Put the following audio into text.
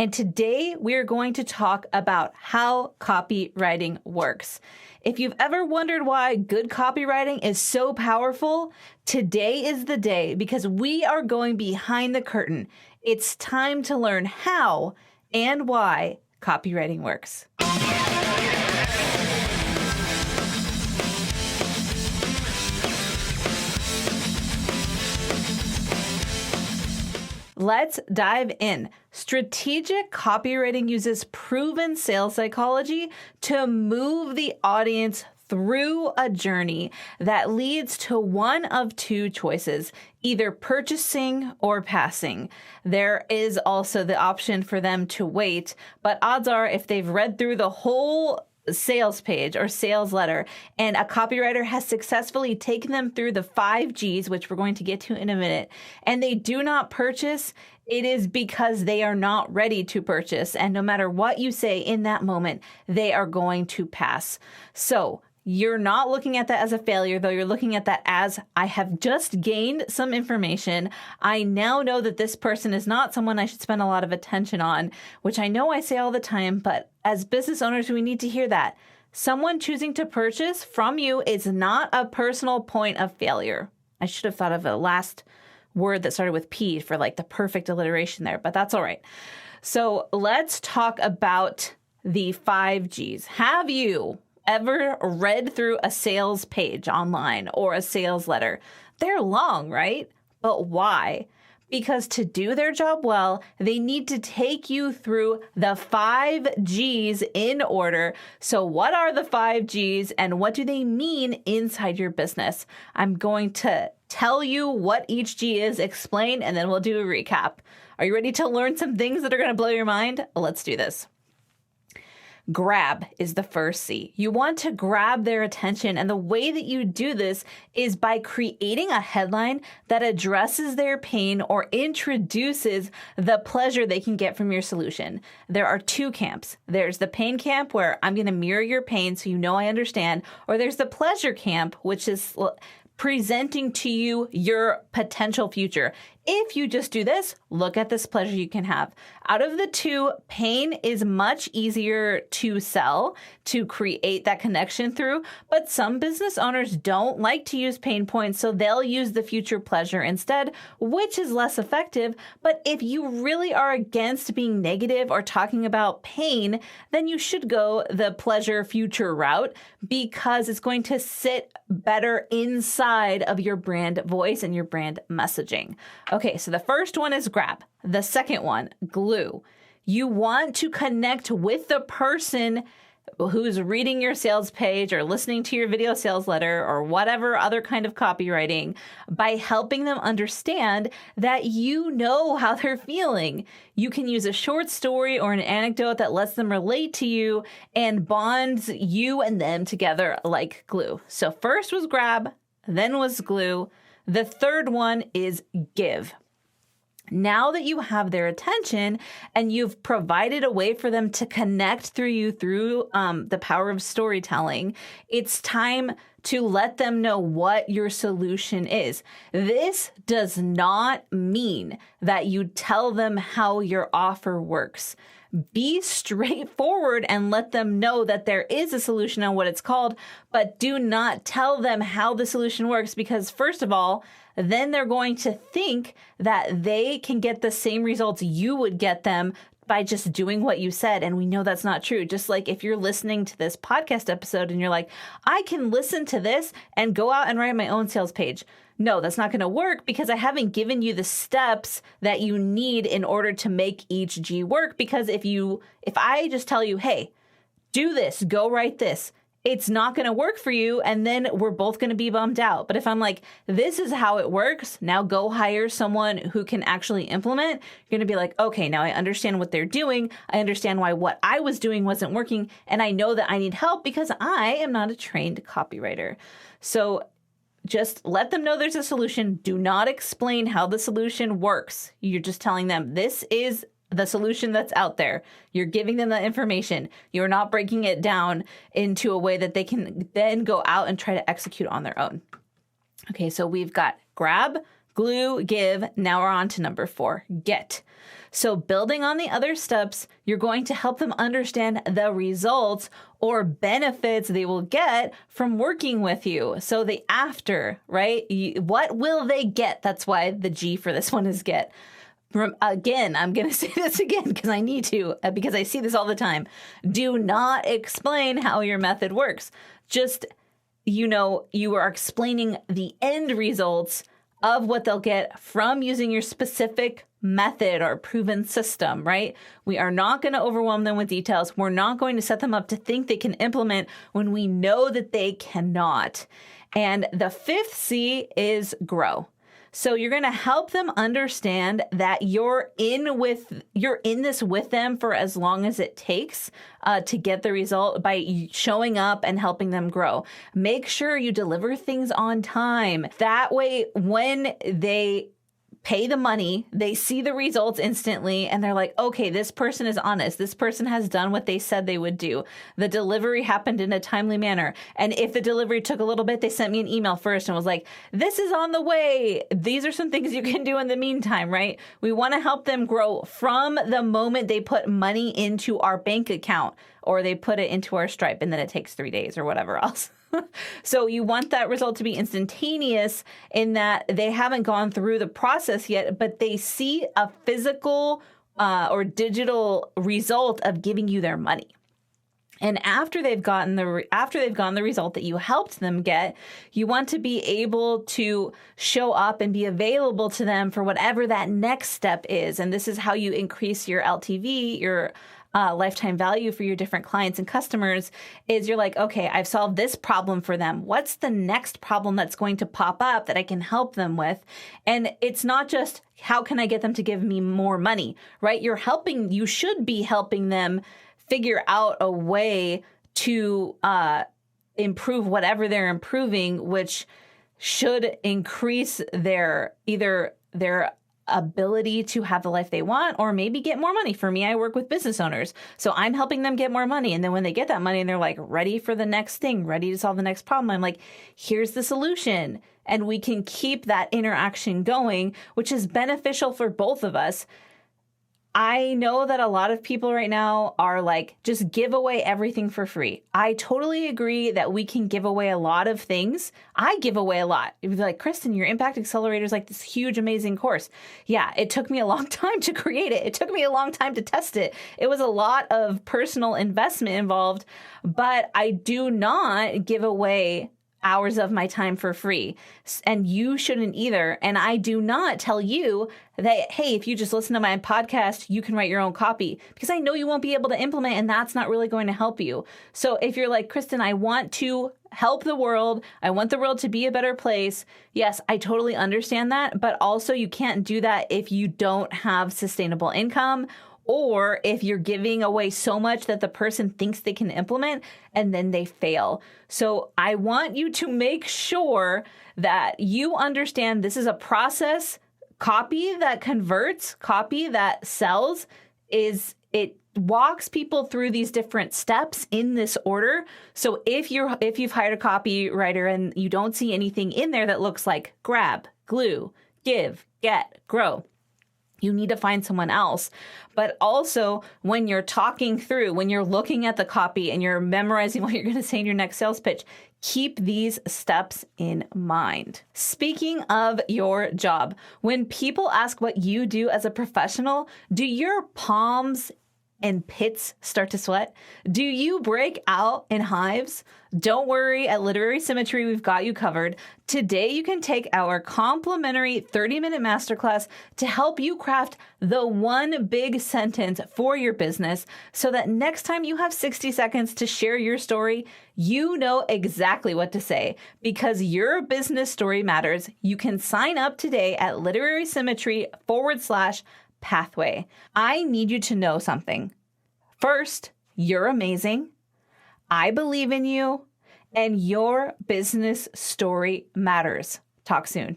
And today we're going to talk about how copywriting works. If you've ever wondered why good copywriting is so powerful, today is the day because we are going behind the curtain. It's time to learn how and why copywriting works. Let's dive in. Strategic copywriting uses proven sales psychology to move the audience through a journey that leads to one of two choices, either purchasing or passing. There is also the option for them to wait, but odds are if they've read through the whole sales page or sales letter and a copywriter has successfully taken them through the 5 G's, which we're going to get to in a minute, and they do not purchase, it is because they are not ready to purchase. And no matter what you say in that moment, they are going to pass. So you're not looking at that as a failure, though. You're looking at that as, I have just gained some information. I now know that this person is not someone I should spend a lot of attention on, which I know I say all the time, but as business owners, we need to hear that. Someone choosing to purchase from you is not a personal point of failure. I should have thought of a last word that started with P for like the perfect alliteration there, but that's all right. So let's talk about the 5 G's. Have you ever read through a sales page online or a sales letter? They're long, right? But why? Because to do their job well, they need to take you through the 5 G's in order. So what are the 5 G's and what do they mean inside your business? I'm going to tell you what each G is, explain, and then we'll do a recap. Are you ready to learn some things that are going to blow your mind? Let's do this. Grab is the first C. You want to grab their attention, and the way that you do this is by creating a headline that addresses their pain or introduces the pleasure they can get from your solution. There are 2 camps. There's the pain camp, where I'm going to mirror your pain so you know I understand, or there's the pleasure camp, which is presenting to you your potential future. If you just do this, look at this pleasure you can have. Out of the 2, pain is much easier to sell, to create that connection through, but some business owners don't like to use pain points, so they'll use the future pleasure instead, which is less effective. But if you really are against being negative or talking about pain, then you should go the pleasure future route because it's going to sit better inside of your brand voice and your brand messaging. Okay, so the first one is grab. The second one, glue. You want to connect with the person who's reading your sales page or listening to your video sales letter or whatever other kind of copywriting by helping them understand that you know how they're feeling. You can use a short story or an anecdote that lets them relate to you and bonds you and them together like glue. So first was grab, then was glue. The third one is give. Now that you have their attention and you've provided a way for them to connect through you through the power of storytelling, it's time to let them know what your solution is. This does not mean that you tell them how your offer works. Be straightforward and let them know that there is a solution and what it's called, but do not tell them how the solution works because, first of all, then they're going to think that they can get the same results you would get them by just doing what you said. And we know that's not true. Just like if you're listening to this podcast episode and you're like, I can listen to this and go out and write my own sales page. No, that's not going to work because I haven't given you the steps that you need in order to make each G work. Because if I just tell you, hey, do this, go write this, it's not going to work for you. And then we're both going to be bummed out. But if I'm like, this is how it works, now go hire someone who can actually implement, you're going to be like, okay, now I understand what they're doing. I understand why what I was doing wasn't working. And I know that I need help because I am not a trained copywriter. So just let them know there's a solution. Do not explain how the solution works. You're just telling them this is the solution that's out there. You're giving them that information. You're not breaking it down into a way that they can then go out and try to execute on their own. Okay, so we've got grab, glue, give. Now we're on to number 4, get. So building on the other steps, you're going to help them understand the results or benefits they will get from working with you. So the after, right? What will they get? That's why the G for this one is get. Again, I'm going to say this again because I need to, because I see this all the time. Do not explain how your method works. Just, you are explaining the end results of what they'll get from using your specific method or proven system, right? We are not going to overwhelm them with details. We're not going to set them up to think they can implement when we know that they cannot. And the 5th C is grow. So you're going to help them understand that you're in this with them for as long as it takes to get the result by showing up and helping them grow. Make sure you deliver things on time. That way, when they pay the money, they see the results instantly, and they're like, okay, this person is honest. This person has done what they said they would do. The delivery happened in a timely manner. And if the delivery took a little bit, they sent me an email first and was like, this is on the way. These are some things you can do in the meantime, right? We want to help them grow from the moment they put money into our bank account or they put it into our Stripe, and then it takes 3 days or whatever else. So you want that result to be instantaneous in that they haven't gone through the process yet, but they see a physical or digital result of giving you their money. And after they've gotten the result that you helped them get, you want to be able to show up and be available to them for whatever that next step is. And this is how you increase your LTV, your lifetime value for your different clients and customers. Is you're like, okay, I've solved this problem for them. What's the next problem that's going to pop up that I can help them with? And it's not just, how can I get them to give me more money, right? You should be helping them figure out a way to improve whatever they're improving, which should increase their ability to have the life they want, or maybe get more money. For me, I work with business owners. So I'm helping them get more money. And then when they get that money and they're like ready for the next thing, ready to solve the next problem, I'm like, here's the solution. And we can keep that interaction going, which is beneficial for both of us. I know that a lot of people right now are like, just give away everything for free. I totally agree that we can give away a lot of things. I give away a lot. It was like, Kristin, your Impact Accelerator is like this huge, amazing course. Yeah, it took me a long time to create it. It took me a long time to test it. It was a lot of personal investment involved, but I do not give away hours of my time for free. And you shouldn't either. And I do not tell you that, hey, if you just listen to my podcast, you can write your own copy, because I know you won't be able to implement, and that's not really going to help you. So if you're like, Kristin, I want to help the world, I want the world to be a better place. Yes, I totally understand that. But also you can't do that if you don't have sustainable income, or if you're giving away so much that the person thinks they can implement and then they fail. So I want you to make sure that you understand this is a process. Copy that converts, copy that sells, it walks people through these different steps in this order. So if you've hired a copywriter and you don't see anything in there that looks like grab, glue, give, get, grow, you need to find someone else. But also, when you're talking through, when you're looking at the copy and you're memorizing what you're going to say in your next sales pitch, keep these steps in mind. Speaking of your job, when people ask what you do as a professional, do your palms and pits start to sweat? Do you break out in hives? Don't worry, at Literary Symmetry, we've got you covered. Today, you can take our complimentary 30-minute masterclass to help you craft the one big sentence for your business so that next time you have 60 seconds to share your story, you know exactly what to say, because your business story matters. You can sign up today at literarysymmetry.com/pathway. I need you to know something. First, you're amazing. I believe in you, and your business story matters. Talk soon.